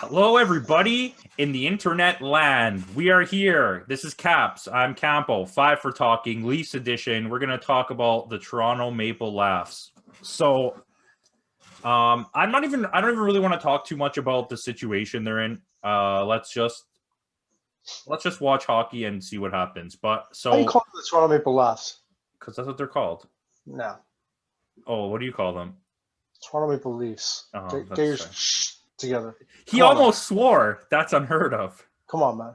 Hello, everybody in the internet land. We are here. This is Caps. I'm Campo. 5 for Talking, Leafs edition. We're going to talk about the Toronto Maple Leafs. So, I don't even really want to talk too much about the situation they're in. Let's just watch hockey and see what happens. But How do you call them the Toronto Maple Leafs? because that's what they're called. No, Oh, what do you call them? Toronto Maple Leafs. Oh, Get that's your fair. together. He Come on, almost swore. That's unheard of. Come on, man.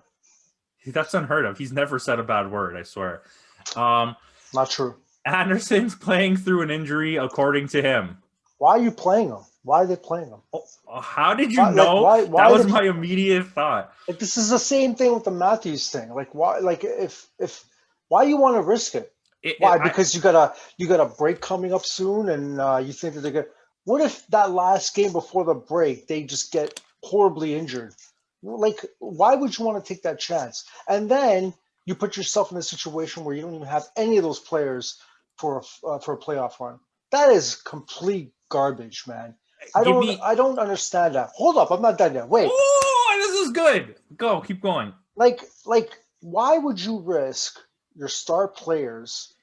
That's unheard of. He's never said a bad word, I swear. Not true. Anderson's playing through an injury, according to him. Why are you playing them? Why are they playing them? Oh, how did you know? Why that was my immediate thought. Like, this is the same thing with the Matthews thing. Like, why? Like, if why you want to risk it? Why? Because you got a break coming up soon, and you think that they're gonna. What if that last game before the break they just get horribly injured? Like, why would you want to take that chance? And then you put yourself in a situation where you don't even have any of those players for a playoff run. That is complete garbage, man. I don't understand that. Hold up, I'm not done yet. Wait. Oh, this is good. Go, keep going. Like, why would you risk your star players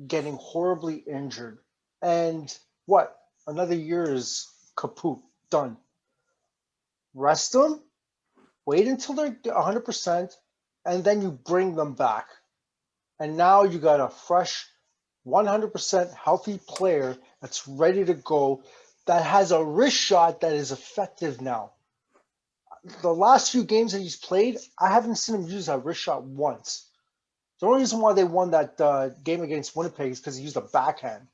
getting horribly injured? And what? Another year is kaput, done. Rest them, wait until they're 100%, and then you bring them back. And now you got a fresh 100% healthy player that's ready to go, that has a wrist shot that is effective now. The last few games that he's played, I haven't seen him use that wrist shot once. The only reason why they won that game against Winnipeg is because he used a backhand.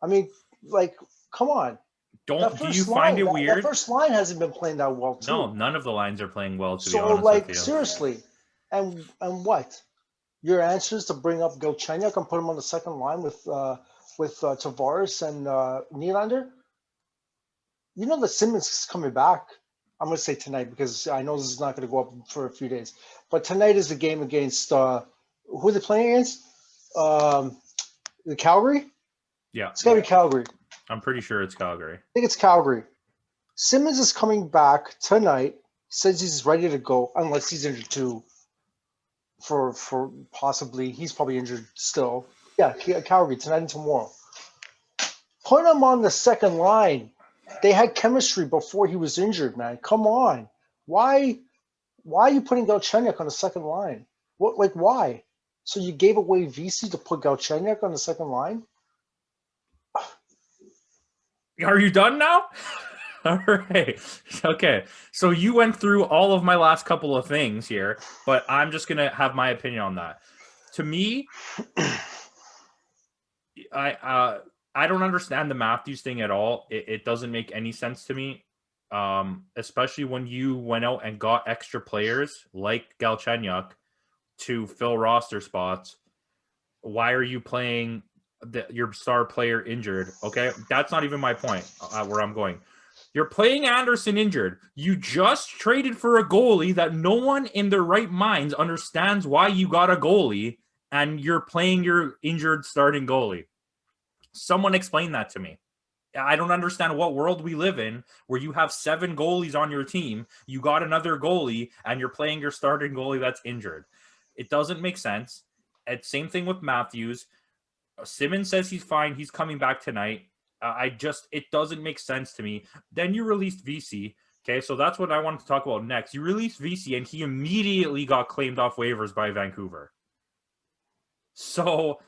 I mean, like, come on. Do you find it weird? That first line hasn't been playing that well, too. No, none of the lines are playing well, to be So, honest like, with you. seriously. And what? Your answer is to bring up Galchenyuk and put him on the second line with Tavares and Nylander? You know that Simmons is coming back. I'm going to say tonight because I know this is not going to go up for a few days. But tonight is the game against who are they playing against? The Calgary? Yeah. It's got to be Calgary. I'm pretty sure it's Calgary. I think it's Calgary. Simmons is coming back tonight. Says he's ready to go, unless he's injured too. For possibly, he's probably injured still. Yeah, Calgary tonight and tomorrow. Put him on the second line. They had chemistry before he was injured, man. Come on. Why are you putting Galchenyuk on the second line? Why? So you gave away Vesey to put Galchenyuk on the second line? Are you done now? All right. Okay. So you went through all of my last couple of things here, but I'm just going to have my opinion on that. To me, I don't understand the Matthews thing at all. It doesn't make any sense to me, especially when you went out and got extra players like Galchenyuk to fill roster spots. Why are you playing your star player injured? Okay, that's not even my point where I'm going. You're playing Anderson injured. You just traded for a goalie that no one in their right minds understands why you got a goalie, and you're playing your injured starting goalie. Someone explain that to me. I don't understand what world we live in where you have 7 goalies on your team, you got another goalie, and you're playing your starting goalie that's injured. It doesn't make sense. And same thing with Matthews. Simmons says he's fine. He's coming back tonight. It doesn't make sense to me. Then you released Vesey. Okay, so that's what I want to talk about next. You released Vesey, and he immediately got claimed off waivers by Vancouver. So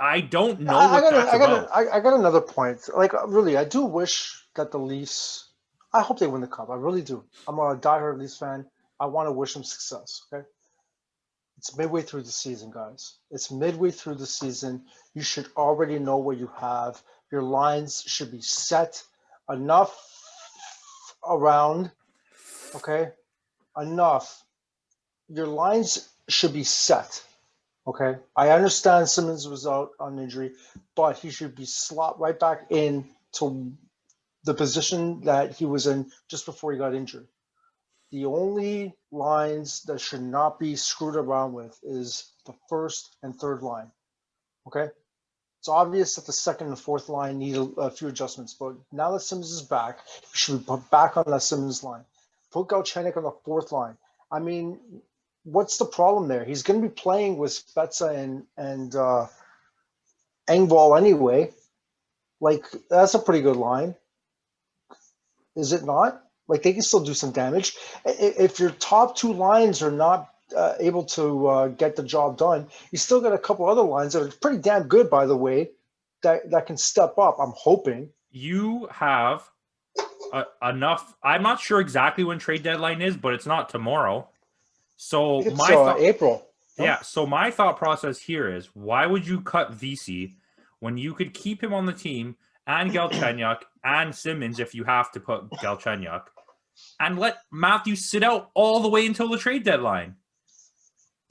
I don't know what that's about. I got another point. Like, really, I do wish that the Leafs, I hope they win the Cup. I really do. I'm a diehard Leafs fan. I want to wish them success, okay? It's midway through the season, guys. It's midway through the season. You should already know what you have. Your lines should be set enough around, okay? Enough. Your lines should be set, okay? I understand Simmons was out on injury, but he should be slot right back in to the position that he was in just before he got injured. The only lines that should not be screwed around with is the first and third line, okay? It's obvious that the second and fourth line need a few adjustments, but now that Simmons is back, he should be put back on that Simmons line. Put Galchenyuk on the fourth line. I mean, what's the problem there? He's going to be playing with Spezza and Engvall anyway. Like, that's a pretty good line. Is it not? Like, they can still do some damage. If your top two lines are not able to get the job done, you still got a couple other lines that are pretty damn good, by the way, that can step up, I'm hoping. You have enough. I'm not sure exactly when trade deadline is, but it's not tomorrow. So It's April. No? Yeah, so my thought process here is, why would you cut Vesey when you could keep him on the team and Galchenyuk and Simmons if you have to put Galchenyuk, and let Matthews sit out all the way until the trade deadline?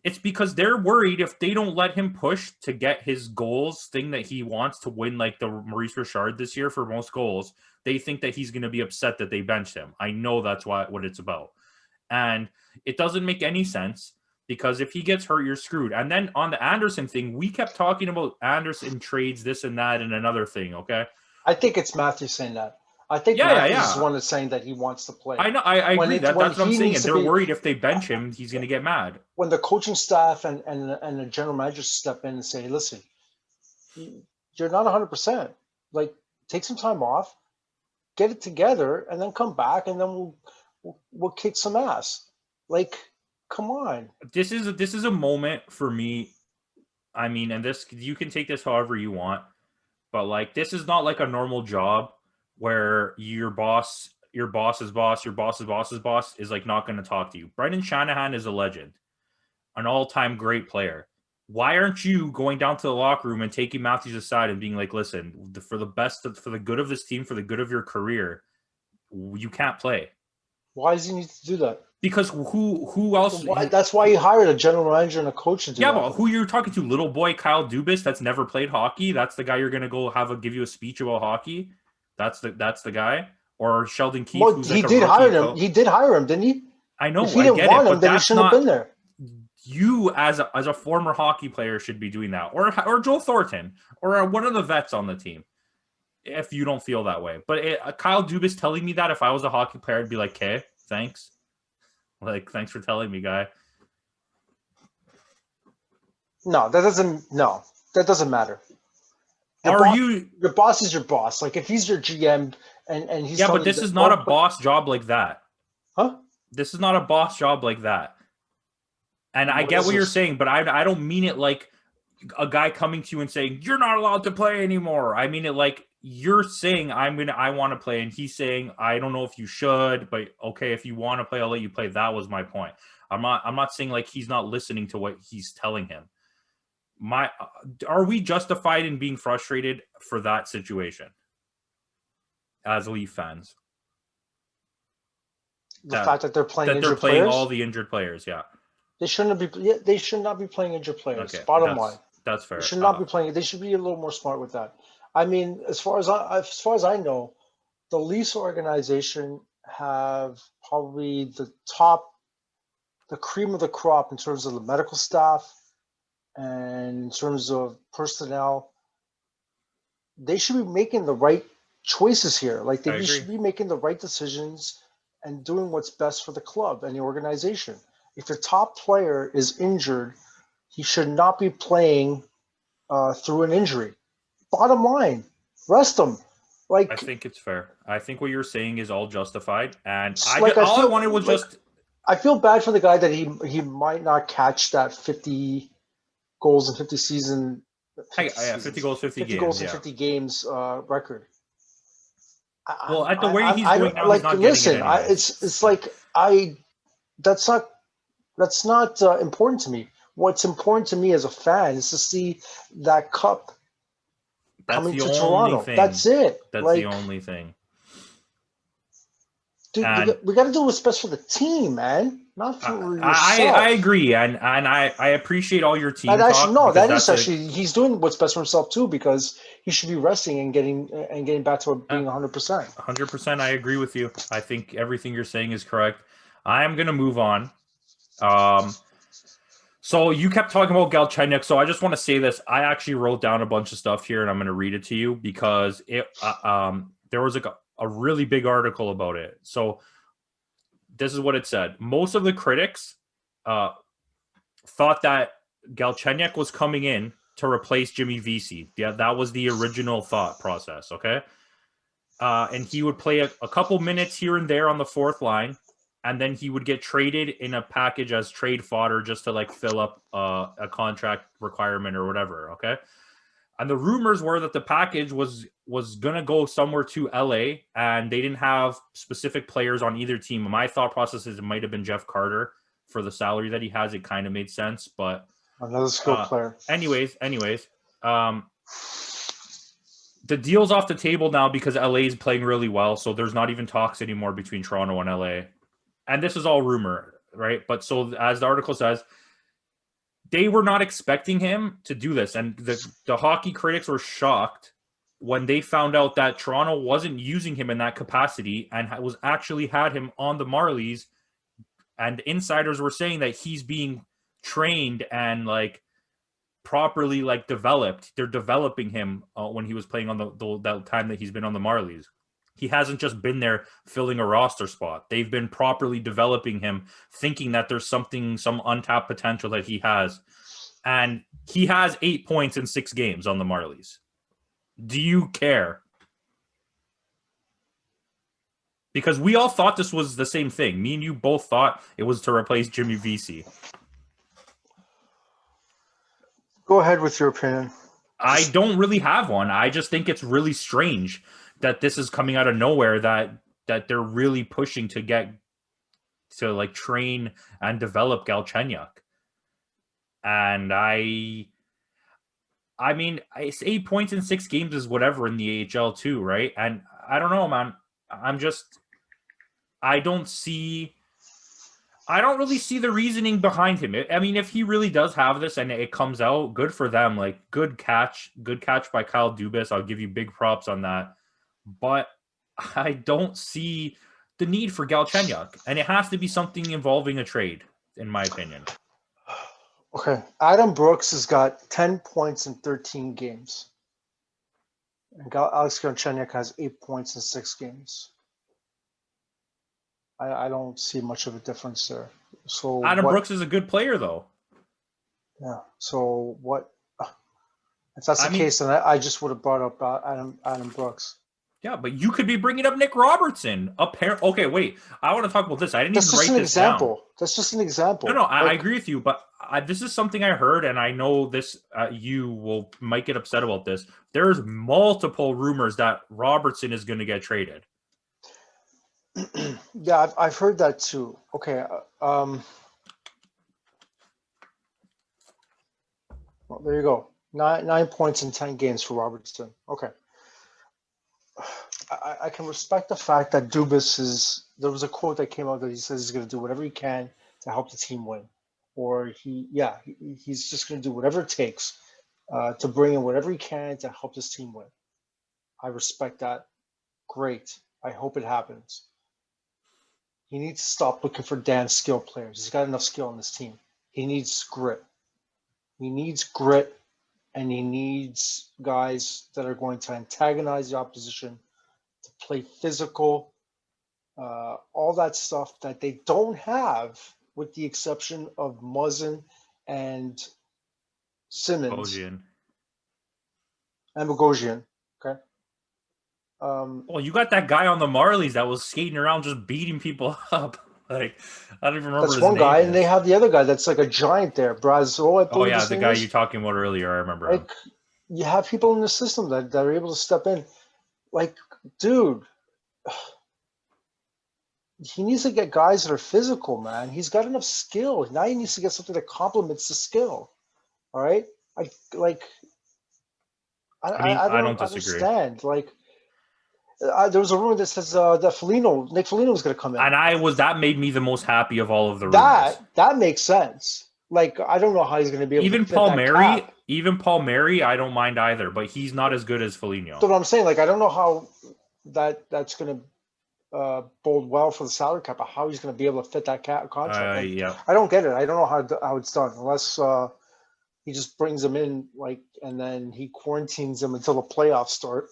It's because they're worried if they don't let him push to get his goals thing that he wants to win, like the Maurice Richard this year for most goals. They think that he's going to be upset that they benched him. I know that's what it's about. And it doesn't make any sense, because if he gets hurt, you're screwed. And then on the Anderson thing, we kept talking about Anderson trades, this and that, and another thing, okay? I think it's Matthews saying that. I think Matthews is the one that's saying that he wants to play. I know. I agree. That's what I'm saying. And they're worried if they bench him, he's going to get mad. When the coaching staff and the general manager step in and say, listen, you're not 100%. Like, take some time off, get it together, and then come back, and then we'll kick some ass. Like, come on. This is a moment for me. I mean, and this, you can take this however you want, but like, this is not like a normal job where your boss's boss is like not going to talk to you. Brendan Shanahan is a legend, an all-time great player. Why aren't you going down to the locker room and taking Matthews aside and being like, listen, for the good of this team, for the good of your career, you can't play. Why does he need to do that? Because who else? That's why he hired a general manager and a coach to do that. Yeah, but who you're talking to? Little boy Kyle Dubas that's never played hockey. That's the guy you're going to go give you a speech about hockey. That's the guy. Or Sheldon Keefe. Well, he did hire him. He did hire him, didn't he? I know. If he didn't want him, then he shouldn't have been there. You as a former hockey player should be doing that, or Joe Thornton, or one of the vets on the team. If you don't feel that way, but Kyle Dubas telling me that, if I was a hockey player, I'd be like, "Okay, thanks. Like, thanks for telling me, guy." No, that doesn't matter. Your boss is your boss. Like, if he's your GM and he's but this is not a boss job like that. Huh? This is not a boss job like that. And I get what you're saying, but I don't mean it like a guy coming to you and saying you're not allowed to play anymore. I mean it like you're saying I want to play, and he's saying I don't know if you should, but okay, if you want to play, I'll let you play. That was my point. I'm not saying like he's not listening to what he's telling him. Are we justified in being frustrated for that situation as Leaf fans? The fact that they're playing all the injured players, yeah. They shouldn't be. They should not be playing injured players. Okay, bottom line, that's fair. They should not be playing. They should be a little more smart with that. I mean, as far as I know, the Leafs organization have probably the cream of the crop in terms of the medical staff and in terms of personnel. They should be making the right choices here. Like, they should be making the right decisions and doing what's best for the club and the organization. If your top player is injured, he should not be playing through an injury. Bottom line, rest him. Like, I think it's fair. I think what you're saying is all justified, and I wanted was just. I feel bad for the guy that he might not catch that 50 goals in 50 season. 50 goals, 50 games. Goals in 50 games record. Well, at the way he's going now, he's not getting it. It's like that's not important to me. What's important to me as a fan is to see that cup coming to Toronto. That's it. That's the only thing. Dude, we got to do what's best for the team, man. Not for yourself. I agree, and I appreciate all your team talk. He's doing what's best for himself too, because he should be resting and getting back to being 100%. 100%, I agree with you. I think everything you're saying is correct. I am going to move on. So you kept talking about Galchenyuk. So I just want to say this. I actually wrote down a bunch of stuff here, and I'm going to read it to you because there was like a really big article about it. So this is what it said. Most of the critics thought that Galchenyuk was coming in to replace Jimmy Vesey. Yeah, that was the original thought process. Okay. And he would play a couple minutes here and there on the fourth line, and then he would get traded in a package as trade fodder just to like fill up a contract requirement or whatever. Okay. And the rumors were that the package was gonna go somewhere to LA, and they didn't have specific players on either team. My thought process is it might have been Jeff Carter for the salary that he has. It kind of made sense, but Another skill player. Anyways, the deal's off the table now because LA is playing really well, so there's not even talks anymore between Toronto and LA. And this is all rumor, right? But so as the article says, they were not expecting him to do this. And the hockey critics were shocked when they found out that Toronto wasn't using him in that capacity and was actually had him on the Marlies. And insiders were saying that he's being trained and like properly like developed. They're developing him when he was playing on that time that he's been on the Marlies. He hasn't just been there filling a roster spot. They've been properly developing him, thinking that there's some untapped potential that he has. And he has 8 points in 6 games on the Marlies. Do you care? Because we all thought this was the same thing. Me and you both thought it was to replace Jimmy Vesey. Go ahead with your opinion. I don't really have one. I just think it's really strange that this is coming out of nowhere, that they're really pushing to get to like train and develop Galchenyuk. And I mean, it's 8 points in 6 games is whatever in the AHL too, right? And I don't know, man. I don't really see the reasoning behind him. I mean, if he really does have this and it comes out, good for them. Like, good catch by Kyle Dubas. I'll give you big props on that. But I don't see the need for Galchenyuk, and it has to be something involving a trade, in my opinion. Okay, Adam Brooks has got 10 points in 13 games. And Alex Galchenyuk has 8 points in 6 games. I don't see much of a difference there. So Adam Brooks is a good player, though. Yeah. So what? If that's the case, then I just would have brought up Adam Brooks. Yeah, but you could be bringing up Nick Robertson. Okay, wait. I want to talk about this. I didn't even write this down. That's just an example. No, I agree with you, but this is something I heard, and I know this. You might get upset about this. There's multiple rumors that Robertson is going to get traded. Yeah, I've heard that too. Okay. Well, there you go. 9 points in 10 games for Robertson. Okay. I can respect the fact that Dubas there was a quote that came out that he says he's going to do whatever he can to help the team win. Or he's just going to do whatever it takes to bring in whatever he can to help this team win. I respect that. Great. I hope it happens. He needs to stop looking for damn skill players. He's got enough skill on this team. He needs grit. And he needs guys that are going to antagonize the opposition, to play physical, all that stuff that they don't have, with the exception of Muzzin and Simmons. And Bogosian. Okay. Well, you got that guy on the Marlies that was skating around just beating people up. Like, I don't even remember. That's one guy, and they have the other guy that's like a giant there, Brazo. Oh yeah, the guy you're talking about earlier. I remember. Like, you have people in the system that are able to step in. Like, dude, he needs to get guys that are physical, man. He's got enough skill. Now he needs to get something that complements the skill. All right, I don't disagree. Understand. Like, there was a rumor that says that Nick Foligno was going to come in, and that made me the most happy of all of the rumors. That makes sense. Like, I don't know how he's going to be able to fit that cap. Even Palmieri, I don't mind either, but he's not as good as Foligno. So what I'm saying, like, I don't know how that's going bode well for the salary cap of how he's going to be able to fit that contract. Like, Yeah. I don't get it. I don't know how it's done unless he just brings them in, like, and then he quarantines them until the playoffs start.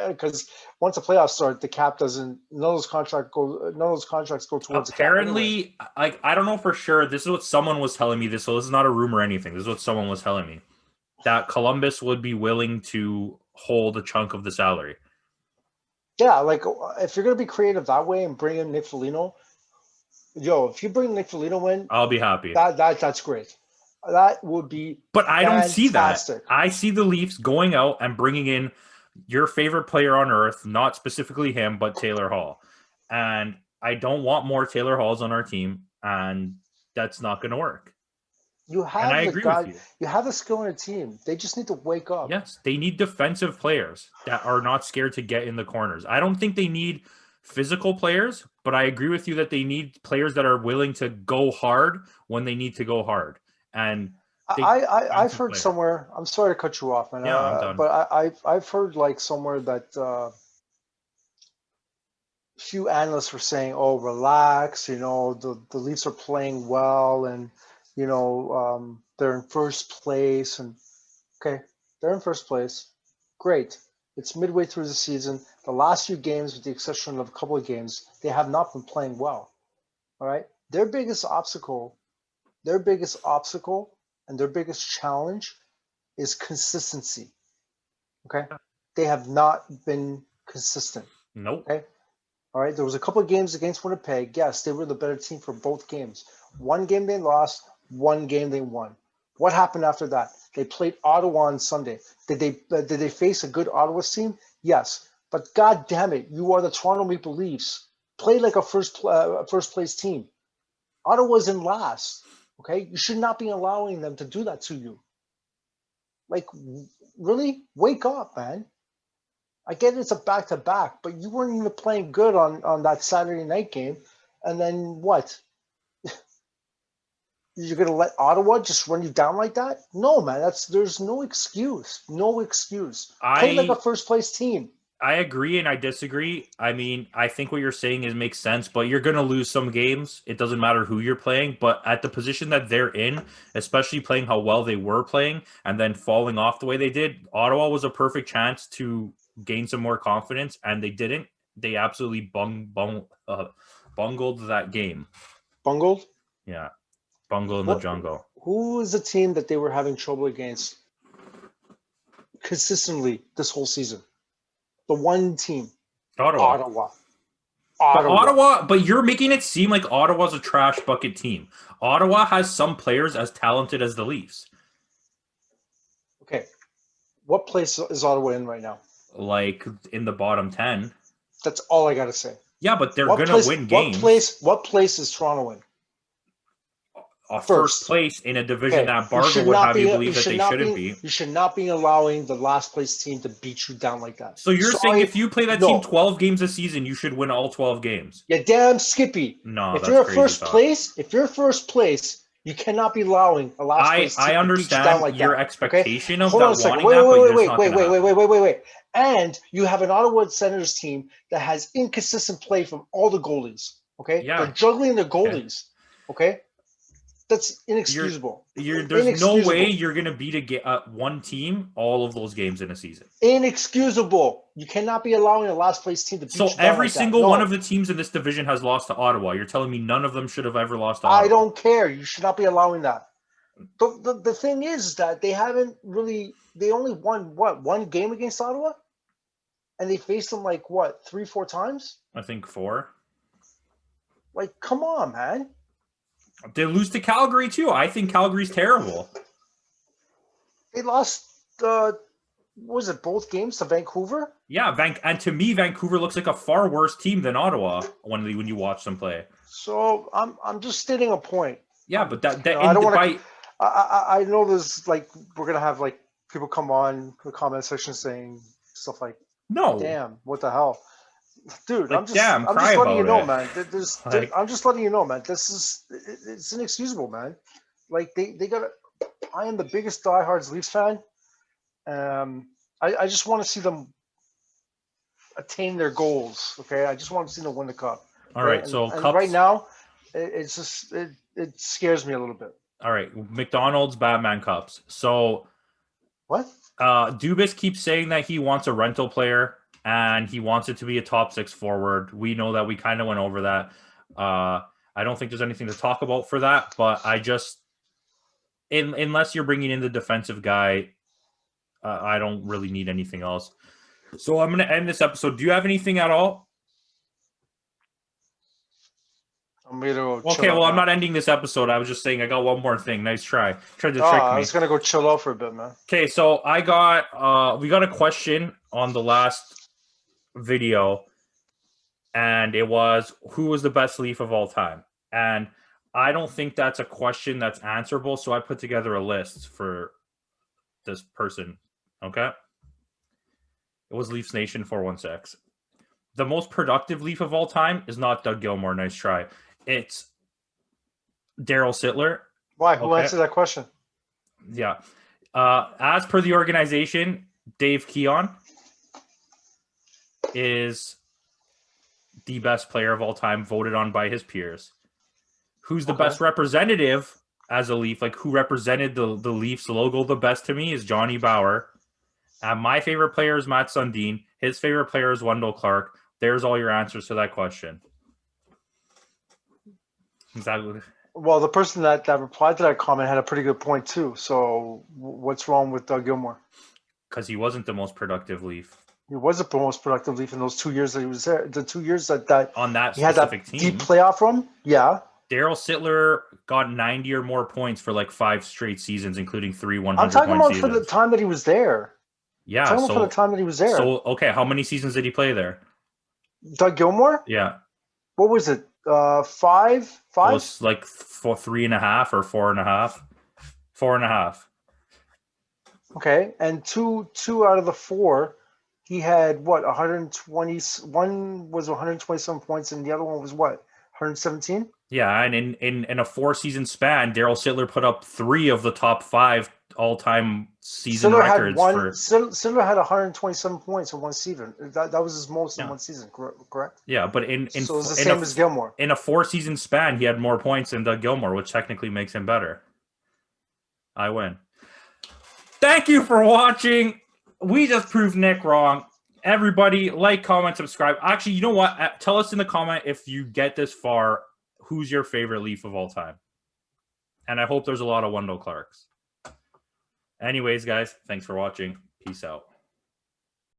Because once the playoffs start, the cap doesn't. None of those contracts go towards Apparently, the cap anyway. like I don't know for sure. This is what someone was telling me. So this is not a rumor or anything. This is what someone was telling me, that Columbus would be willing to hold a chunk of the salary. Yeah, like if you're gonna be creative that way and bring in Nick Foligno, if you bring Nick Foligno in, I'll be happy. That's great. That would be But I don't see that. fantastic. I see the Leafs going out and bringing in your favorite player on earth, not specifically him, but Taylor Hall. And I don't want more Taylor Halls on our team, and that's not going to work. You And have I the agree guy. with you. You have the skill in your team. They just need to wake up. Yes, they need defensive players that are not scared to get in the corners. I don't think they need physical players, but I agree with you that they need players that are willing to go hard when they need to go hard. And I've heard somewhere. I'm sorry to cut you off, man. Yeah, I'm done. But I've heard like somewhere that few analysts were saying, "Oh, relax. The Leafs are playing well, and they're in first place." And okay, they're in first place. Great. It's midway through the season. The last few games, with the exception of a couple of games, they have not been playing well. All right. Their biggest obstacle, and their biggest challenge is consistency. Okay. They have not been consistent. Nope. Okay. All right. There was a couple of games against Winnipeg. Yes, they were the better team for both games. One game they lost, one game they won. What happened after that? They played Ottawa on Sunday. Did they face a good Ottawa team? Yes. But God damn it, you are the Toronto Maple Leafs. Play like a first place team. Ottawa's in last. Okay, you should not be allowing them to do that to you. Like, really, wake up, man. I get it's a back-to-back, but you weren't even playing good on that Saturday night game. And then what? You're going to let Ottawa just run you down like that? No, man. There's no excuse. No excuse. Play like a first-place team. I agree and I disagree. I mean, I think what you're saying makes sense, but you're going to lose some games. It doesn't matter who you're playing, but at the position that they're in, especially playing how well they were playing and then falling off the way they did, Ottawa was a perfect chance to gain some more confidence, and they didn't. They absolutely bungled that game. Bungled? Yeah. Bungle in the jungle. Who is the team that they were having trouble against consistently this whole season? The one team. Ottawa. But you're making it seem like Ottawa's a trash bucket team. Ottawa has some players as talented as the Leafs. Okay. What place is Ottawa in right now? Like in the bottom 10. That's all I got to say. Yeah, but they're going to win games. What place is Toronto in? First place in a division that Bargo would have you believe that they shouldn't be. You should not be allowing the last place team to beat you down like that. So you're saying if you play that team 12 games a season, you should win all 12 games? Yeah, damn Skippy. No, if you're first place, you cannot be allowing a last place team to beat you down like that. Your expectation of Hold on a second. Wait. And you have an Ottawa Senators team that has inconsistent play from all the goalies. Okay? Yeah. They're juggling their goalies. Okay? That's inexcusable. There's no way you're going to beat one team all of those games in a season. Inexcusable. You cannot be allowing a last place team to beat you down. So every single one of the teams in this division has lost to Ottawa. You're telling me none of them should have ever lost to Ottawa? I don't care. You should not be allowing that. The thing is that they haven't really – they only won, one game against Ottawa? And they faced them 3-4 times? I think 4. Come on, man. They lose to Calgary, too. I think Calgary's terrible. They lost, both games to Vancouver? Yeah, and to me, Vancouver looks like a far worse team than Ottawa when you watch them play. So I'm just stating a point. Yeah, but I don't want to. I know there's we're gonna have people come on the comment section saying stuff like, "No, damn, what the hell." Dude, I'm just letting you know, man. I'm just letting you know, man. It's inexcusable, man. They got. I am the biggest diehards Leafs fan. I just want to see them. attain their goals. Okay, I just want to see them win the cup. All okay? right, so and Cups. right now, it's just it scares me a little bit. All right, McDonald's Batman Cups. So What? Dubas keeps saying that he wants a rental player and he wants it to be a top 6 forward. We know that we kind of went over that. I don't think there's anything to talk about for that, but I just, unless you're bringing in the defensive guy, I don't really need anything else. So I'm going to end this episode. Do you have anything at all? I'm gonna go Okay, well, I'm not ending this episode. I was just saying I got one more thing. Nice try. Tried to trick me. I was gonna go chill out for a bit, man. Okay, so we got a question on the last video, and it was, who was the best Leaf of all time? And I don't think that's a question that's answerable, so I put together a list for this person. Okay? It was Leafs Nation 416. The most productive Leaf of all time is not Doug Gilmour. Nice try. It's Daryl Sittler. Why? Who answered that question? Yeah. As per the organization, Dave Keon is the best player of all time, voted on by his peers. Who's the best representative as a Leaf? Like, who represented the Leafs logo the best to me is Johnny Bower. My favorite player is Matt Sundin. His favorite player is Wendell Clark. There's all your answers to that question. Well, the person that replied to that comment had a pretty good point too. So what's wrong with Doug Gilmour? Because he wasn't the most productive Leaf. He was the most productive Leaf in those 2 years that he was there. The 2 years that on that he had that team, deep playoff run. Yeah. Daryl Sittler got 90 or more points for like 5 straight seasons, including 3 100-point I'm talking about seasons. for the time that he was there. Yeah, I'm talking about for the time that he was there. So, okay, how many seasons did he play there? Doug Gilmour? Yeah. What was it? 5? It was like 3.5 or 4.5. 4.5. Okay, and two out of the 4, he had what? 120. One was 127 points, and the other one was what? 117. Yeah, and in a 4-season span, Daryl Sittler put up 3 of the top 5 all-time season records. Sittler had 127 points in one season. That was his most in one season, correct? Yeah, but so it was the same as Gilmour. In a 4-season span, he had more points than Doug Gilmour, which technically makes him better. I win. Thank you for watching. We just proved Nick wrong. Everybody, like, comment, subscribe. Actually, you know what? Tell us in the comment if you get this far, who's your favorite Leaf of all time? And I hope there's a lot of Wendell Clarks. Anyways, guys, thanks for watching. Peace out.